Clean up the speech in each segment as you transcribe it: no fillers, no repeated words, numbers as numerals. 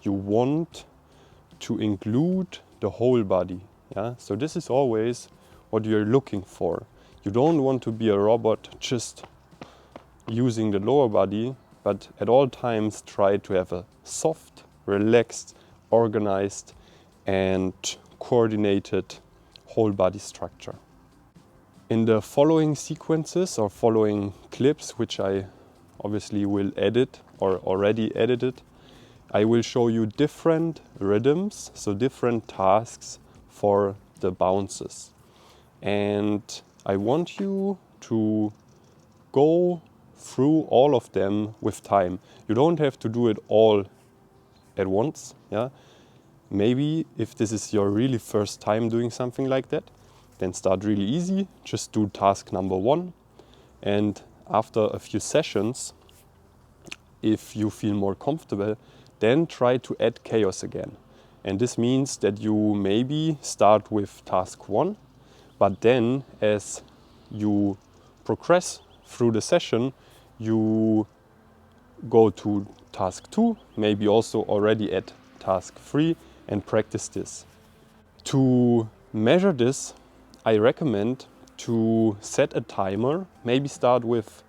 you want to include the whole body. Yeah? So this is always what you're looking for. You don't want to be a robot just using the lower body, but at all times try to have a soft, relaxed, organized and coordinated whole body structure. In the following sequences or following clips, which I obviously will edit or already edited, I will show you different rhythms, so different tasks for the bounces. And I want you to go through all of them with time. You don't have to do it all at once. Yeah? Maybe if this is your really first time doing something like that, then start really easy. Just do task number 1. And after a few sessions, if you feel more comfortable, then try to add chaos again. And this means that you maybe start with task 1, but then as you progress through the session, you go to task 2, maybe also already at task 3 and practice this. To measure this, I recommend to set a timer, maybe start with,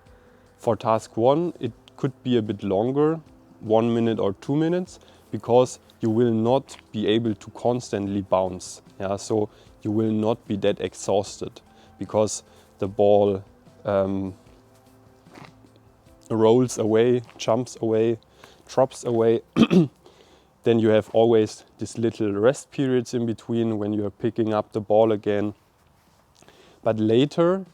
for task 1, it could be a bit longer, 1 minute or 2 minutes, because you will not be able to constantly bounce. Yeah? So you will not be that exhausted because the ball rolls away, jumps away, drops away. Then you have always these little rest periods in between when you are picking up the ball again. But later,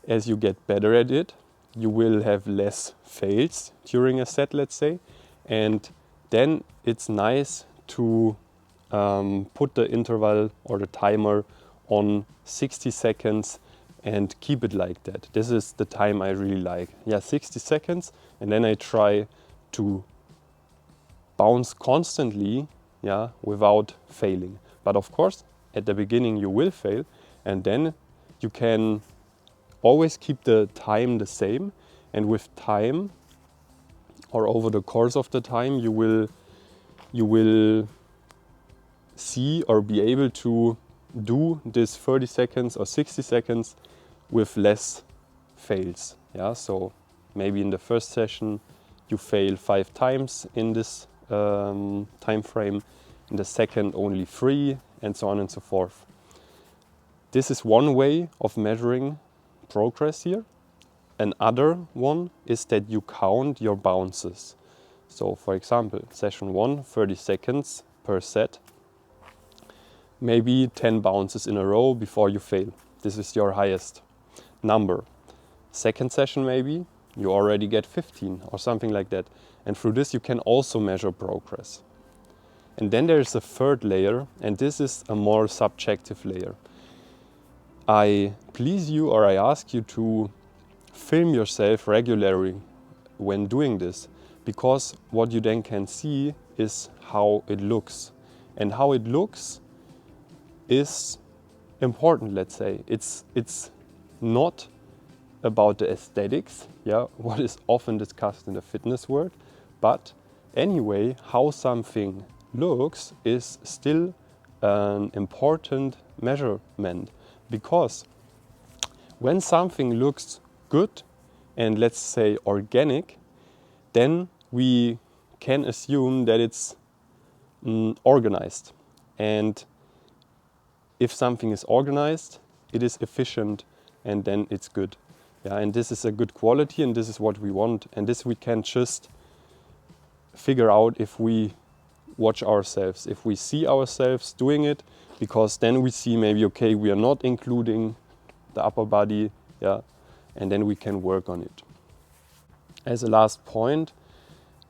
as you get better at it, you will have less fails during a set, let's say. And then it's nice to put the interval or the timer on 60 seconds and keep it like that. This is the time I really like. Yeah, 60 seconds, and then I try to bounce constantly, yeah, without failing. But of course, at the beginning you will fail, and then you can always keep the time the same, and with time or over the course of the time you will see or be able to do this 30 seconds or 60 seconds with less fails. Yeah, so maybe in the first session you fail 5 times in this time frame, in the second only 3, and so on and so forth. This is one way of measuring progress here. Another one is that you count your bounces. So for example, session 1, 30 seconds per set. Maybe 10 bounces in a row before you fail. This is your highest number. Second session maybe, you already get 15 or something like that. And through this you can also measure progress. And then there is a third layer, and this is a more subjective layer. I please you, or I ask you to film yourself regularly when doing this, because what you then can see is how it looks. And how it looks is important, let's say. It's not about the aesthetics, yeah, what is often discussed in the fitness world, but anyway, how something looks is still an important measurement, because when something looks good and let's say organic, then we can assume that it's organized. And if something is organized, it is efficient, and then it's good. Yeah, and this is a good quality, and this is what we want. And this we can just figure out if we watch ourselves, if we see ourselves doing it, because then we see maybe, okay, we are not including the upper body, yeah, and then we can work on it. As a last point,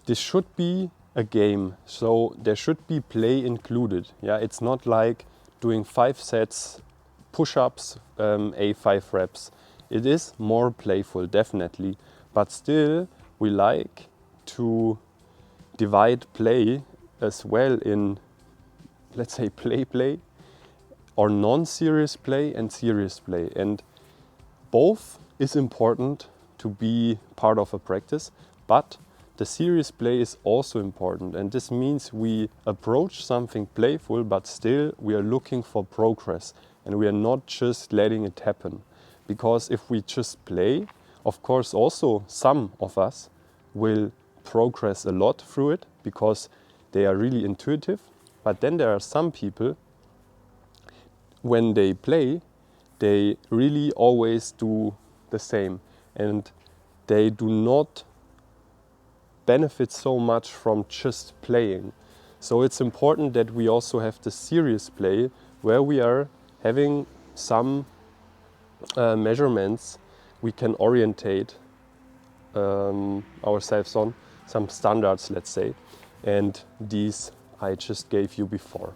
this should be a game, so there should be play included. Yeah, it's not like doing 5 sets, push-ups, 5 reps. It is more playful, definitely, but still we like to divide play as well in, let's say, play, or non-serious play and serious play. And both is important to be part of a practice, but the serious play is also important, and this means we approach something playful, but still we are looking for progress and we are not just letting it happen. Because if we just play, of course also some of us will progress a lot through it because they are really intuitive, but then there are some people, when they play, they really always do the same and they do not benefit so much from just playing. So it's important that we also have the serious play where we are having some measurements we can orientate ourselves on, some standards, let's say, and these I just gave you before.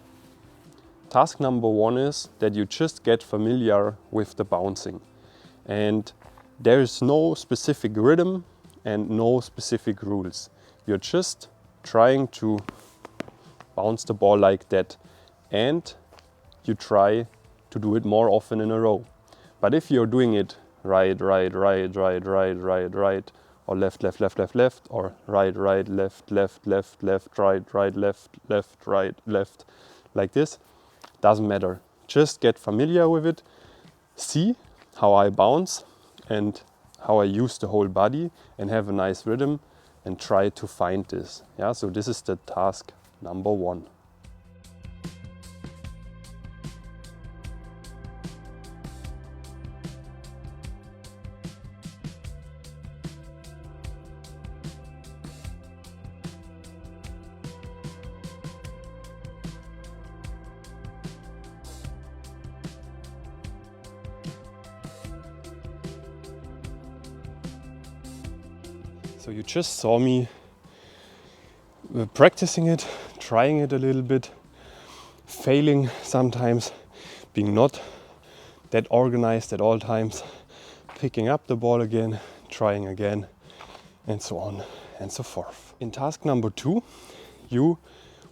Task number 1 is that you just get familiar with the bouncing, and there is no specific rhythm and no specific rules. You're just trying to bounce the ball like that, and you try to do it more often in a row. But if you're doing it right, right, right, right, right, right, right, or left, left, left, left, left, or right, right, left, left, left, left, right, right, left, left, right, left, like this, doesn't matter. Just get familiar with it, see how I bounce and how I use the whole body and have a nice rhythm and try to find this. Yeah, so this is the task number 1. So you just saw me practicing it, trying it a little bit, failing sometimes, being not that organized at all times, picking up the ball again, trying again, and so on and so forth. In task number 2, you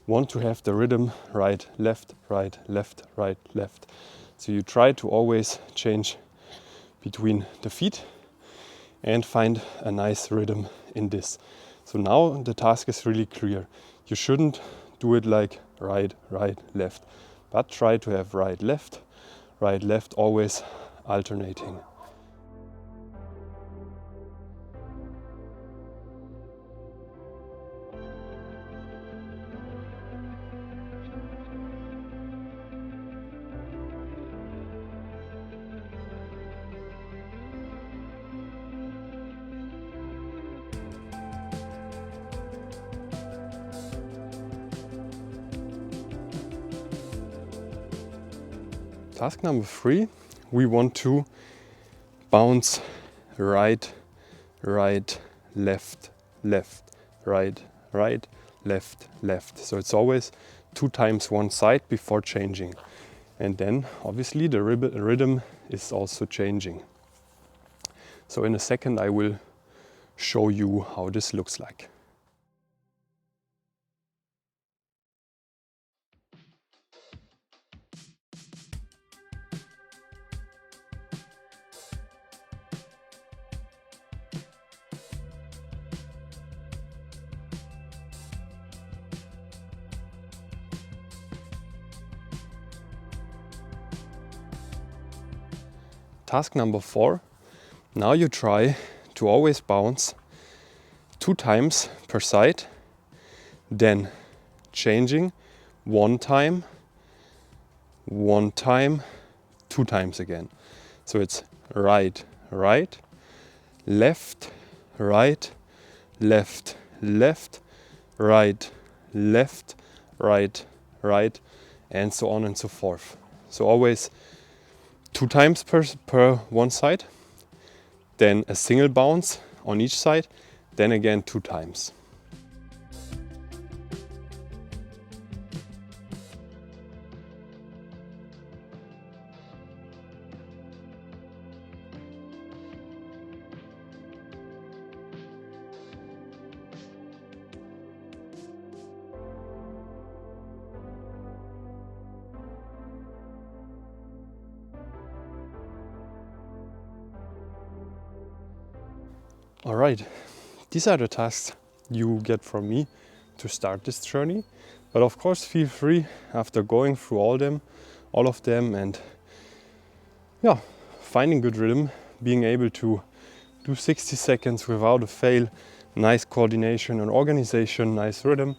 want to have the rhythm right, left, right, left, right, left. So you try to always change between the feet and find a nice rhythm in this. So now the task is really clear. You shouldn't do it like right, right, left, but try to have right, left, always alternating. Task number 3, we want to bounce right, right, left, left, right, right, left, left. So it's always 2 times one side before changing. And then obviously the rhythm is also changing. So in a second I will show you how this looks like. Task number 4, now you try to always bounce 2 times per side, then changing 1 time, 2 times again. So it's right, right, left, right, left, left, right, left, right, right, and so on and so forth. So always 2 times per one side, then a single bounce on each side, then again 2 times. All right, these are the tasks you get from me to start this journey. But of course, feel free after going through all of them, and yeah, finding good rhythm, being able to do 60 seconds without a fail, nice coordination and organization, nice rhythm.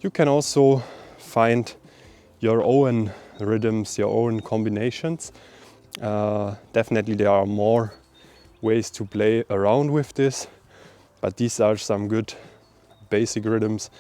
You can also find your own rhythms, your own combinations. Definitely there are more ways to play around with this, but these are some good basic rhythms